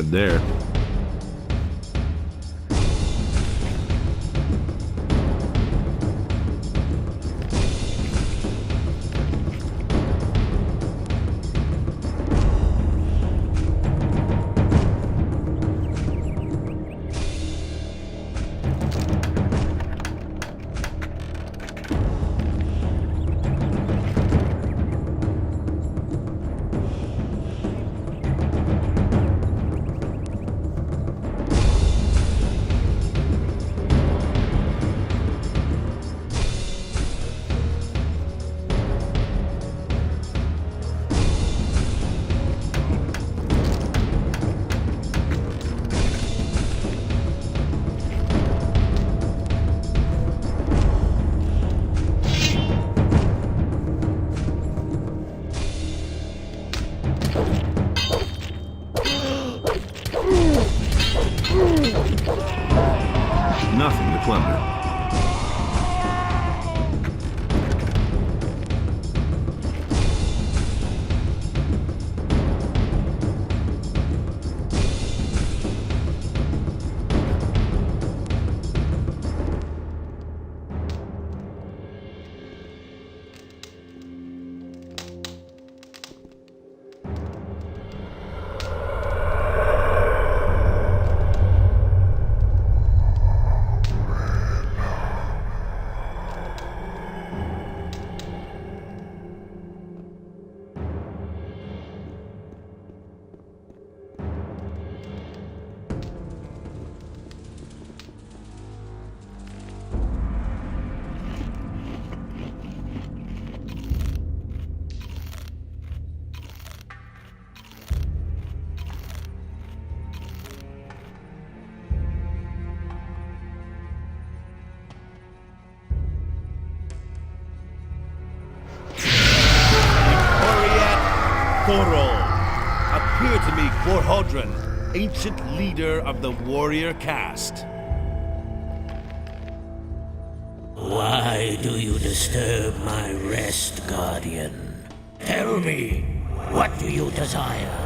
ahead there. Nothing to plunder. Appear to me Gorhodran, ancient leader of the warrior caste. Why do you disturb my rest, Guardian? Tell me, what do you desire?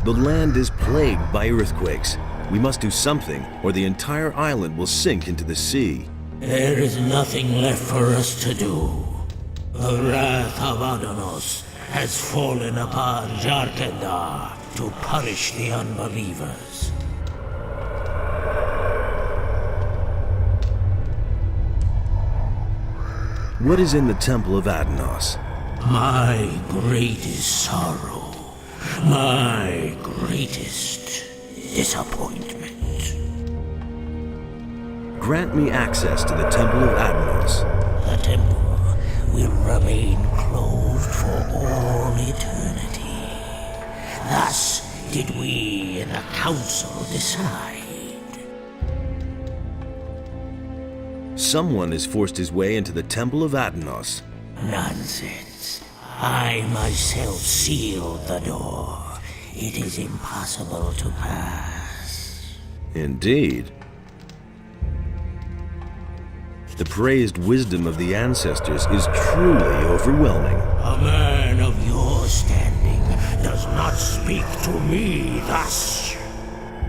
The land is plagued by earthquakes. We must do something, or the entire island will sink into the sea. There is nothing left for us to do. The wrath of Adanos has fallen upon Jarkendar to punish the unbelievers. What is in the Temple of Adanos? My greatest sorrow. My greatest disappointment. Grant me access to the Temple of Adanos. The temple will remain closed for all eternity. Thus did we in the council decide. Someone has forced his way into the Temple of Adanos. Nonsense. I myself sealed the door. It is impossible to pass. Indeed. The praised wisdom of the ancestors is truly overwhelming. A man of your standing does not speak to me thus.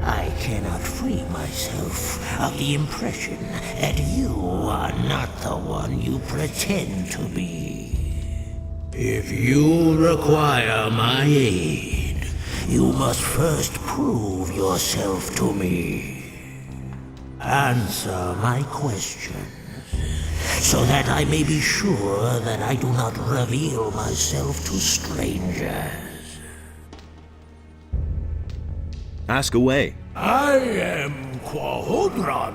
I cannot free myself of the impression that you are not the one you pretend to be. If you require my aid, you must first prove yourself to me. Answer my questions, so that I may be sure that I do not reveal myself to strangers. Ask away. I am Gorhodran,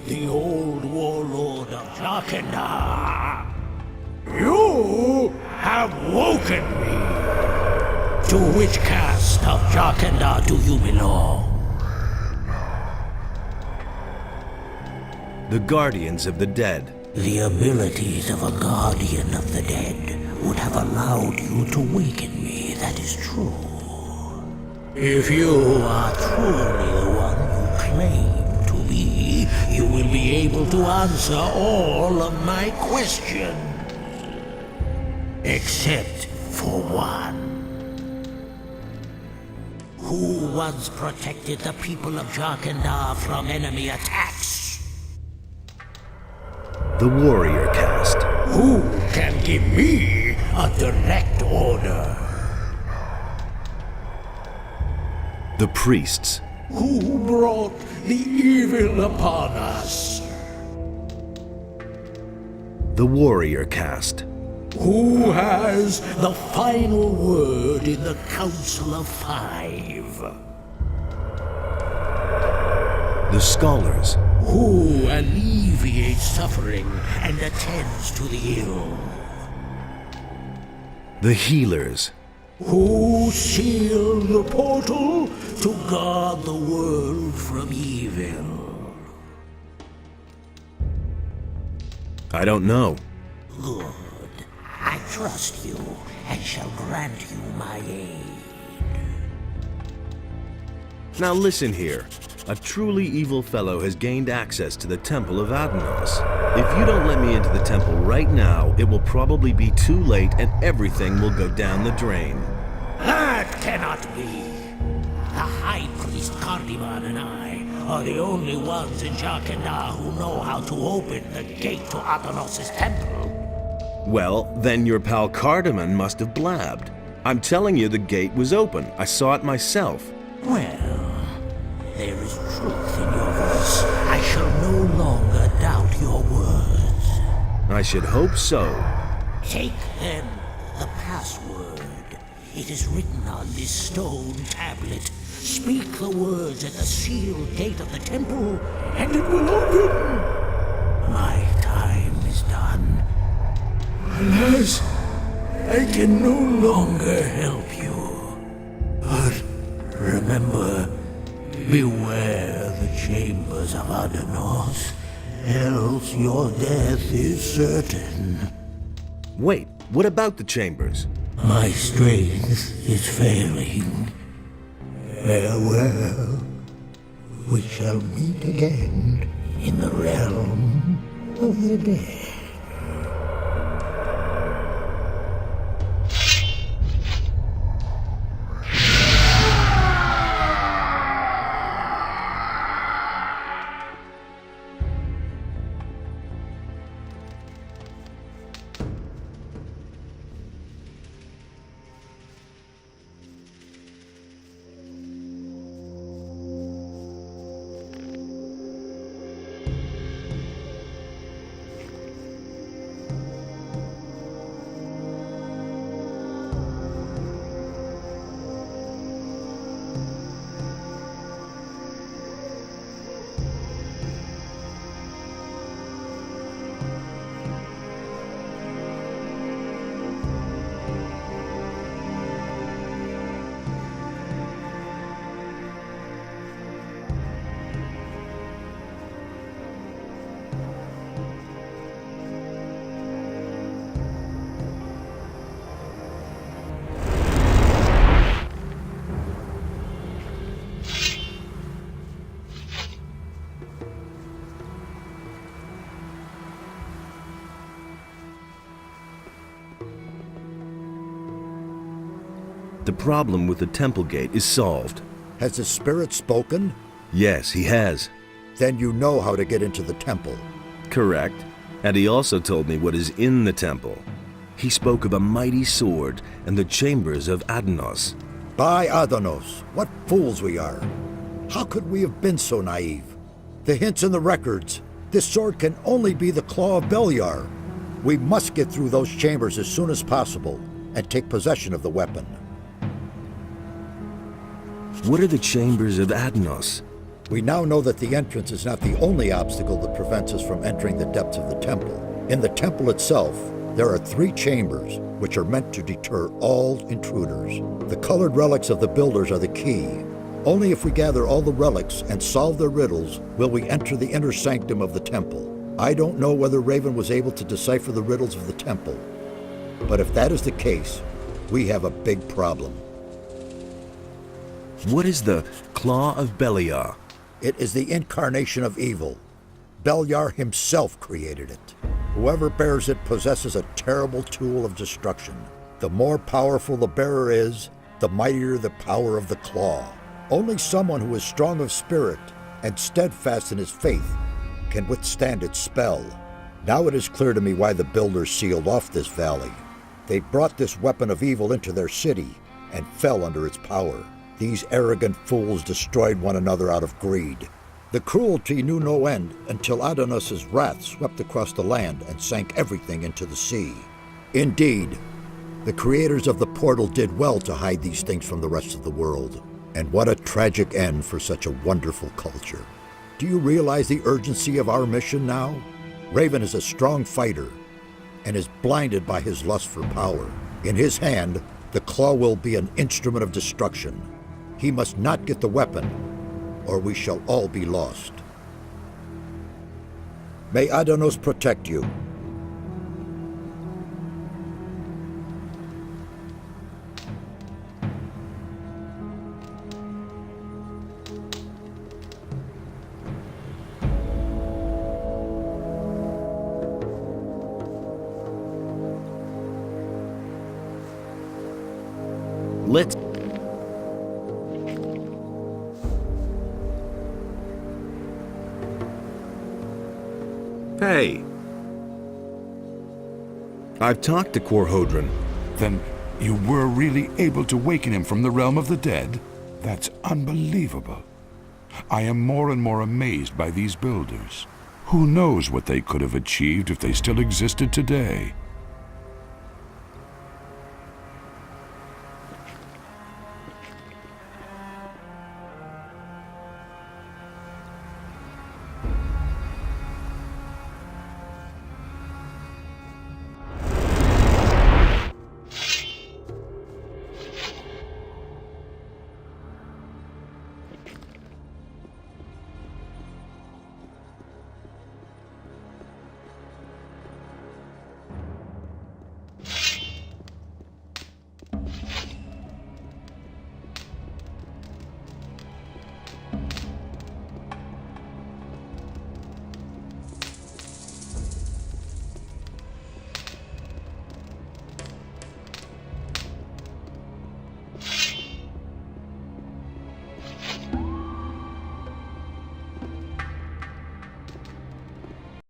the old warlord of Jarkendar. You have woken me. To which caste of Jarkendar do you belong? The Guardians of the Dead. The abilities of a Guardian of the Dead would have allowed you to waken me, that is true. If you are truly the one you claim to be, you will be able to answer all of my questions. Except for one. Who once protected the people of Jarkandar from enemy attacks? The warrior caste. Who can give me a direct order? The priests. Who brought the evil upon us? The warrior caste. Who has the final word in the Council of Five? The scholars. Who alleviates suffering and attends to the ill? The healers. Who seal the portal to guard the world from evil? I don't know. Good. I trust you and shall grant you my aid. Now listen here. A truly evil fellow has gained access to the Temple of Adanos. If you don't let me into the temple right now, it will probably be too late and everything will go down the drain. That cannot be. The High Priest Cardivan and I are the only ones in Jarkandar who know how to open the gate to Adanos' temple. Well, then your pal Cardamon must have blabbed. I'm telling you, the gate was open. I saw it myself. Well, there is truth in your voice. I shall no longer doubt your words. I should hope so. Take, then, the password. It is written on this stone tablet. Speak the words at the sealed gate of the temple, and it will open. My time is done. Alas, I can no longer help you. But remember, beware the chambers of Adanos, else your death is certain. Wait, what about the chambers? My strength is failing. Farewell. We shall meet again in the realm of the dead. The problem with the temple gate is solved. Has the spirit spoken? Yes, he has. Then you know how to get into the temple. Correct. And he also told me what is in the temple. He spoke of a mighty sword and the chambers of Adanos. By Adanos, what fools we are. How could we have been so naive? The hints in the records. This sword can only be the claw of Beliar. We must get through those chambers as soon as possible and take possession of the weapon. What are the chambers of Adanos? We now know that the entrance is not the only obstacle that prevents us from entering the depths of the temple. In the temple itself, there are 3 chambers, which are meant to deter all intruders. The colored relics of the builders are the key. Only if we gather all the relics and solve their riddles will we enter the inner sanctum of the temple. I don't know whether Raven was able to decipher the riddles of the temple, but if that is the case, we have a big problem. What is the Claw of Beliar? It is the incarnation of evil. Beliar himself created it. Whoever bears it possesses a terrible tool of destruction. The more powerful the bearer is, the mightier the power of the claw. Only someone who is strong of spirit and steadfast in his faith can withstand its spell. Now it is clear to me why the builders sealed off this valley. They brought this weapon of evil into their city and fell under its power. These arrogant fools destroyed one another out of greed. The cruelty knew no end until Adonis's wrath swept across the land and sank everything into the sea. Indeed, the creators of the portal did well to hide these things from the rest of the world. And what a tragic end for such a wonderful culture. Do you realize the urgency of our mission now? Raven is a strong fighter and is blinded by his lust for power. In his hand, the claw will be an instrument of destruction. He must not get the weapon, or we shall all be lost. May Adonos protect you. Let's... Hey! I've talked to Korhodron. Then you were really able to waken him from the realm of the dead? That's unbelievable. I am more and more amazed by these builders. Who knows what they could have achieved if they still existed today?